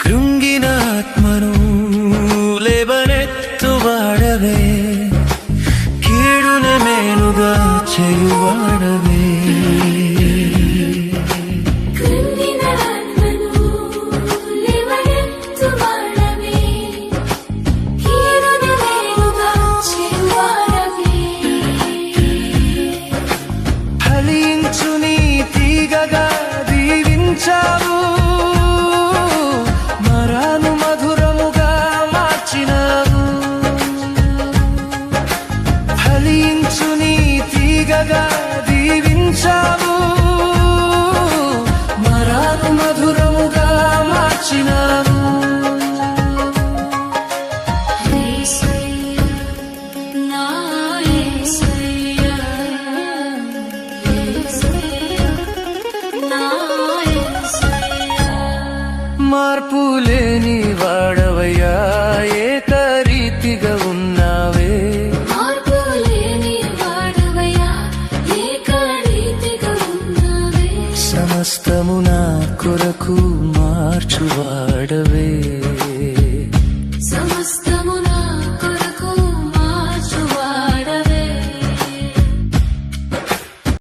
కృంగిన ఆత్మను లేవనెత్తువాడవే, కీడుని మేలుగా చేయువాడవే. ఫలించు నీ తీగగా దీవించావు, మరాను మధురముగా మార్చినావు. ఫలించు నీ తీగగా దీవించావు, మరాను మధురముగా మార్చినావు. మార్పు లేని వాడవయ్యా, ఏకరీతిగా ఉన్నావే. సమస్తము నా కొరకు మార్చువాడవే. సమస్తము